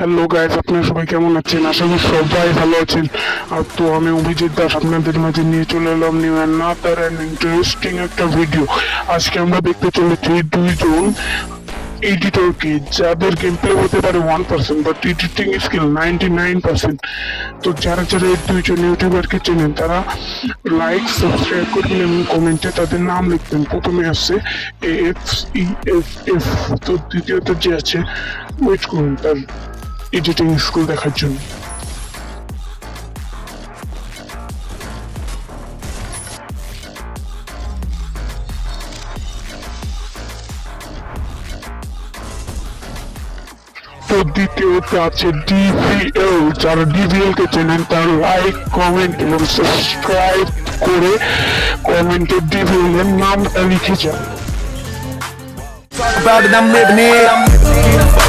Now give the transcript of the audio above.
Hello guys, আপনারা সবাই কেমন আছেন? আশা করি সবাই ভালো আছেন। আর তো আমি অভিজিৎ দাস আপনাদের মাঝে নিয়ে চলে এলাম নিউ অ্যানাদার অ্যান্ড ইন্টারেস্টিং একটা ভিডিও। আজকে আমরা দেখতে চলেছি দুইজন এডিটরকে, যাদের গেম প্লে হতে পারে 1% বাট এডিটিং স্কিল 99%। তো যারা যারা এই দুইজন ইউটিউবারকে চেনেন তারা লাইক সাবস্ক্রাইব করবেন এবং কমেন্টে তাদের নাম লিখবেন। প্রথমে আছে AFEFF, তো দ্বিতীয়ত যে আছে ওয়েট করুন তার এডিটিং স্কিল দেখার জন্য। তো দ্বিতীয়তে আছে DVL, যারা DVL কে চেনেন তারা লাইক কমেন্ট এবং সাবস্ক্রাইব করে কমেন্টে DVL এর নামটা লিখে যান। About it, I'm living it.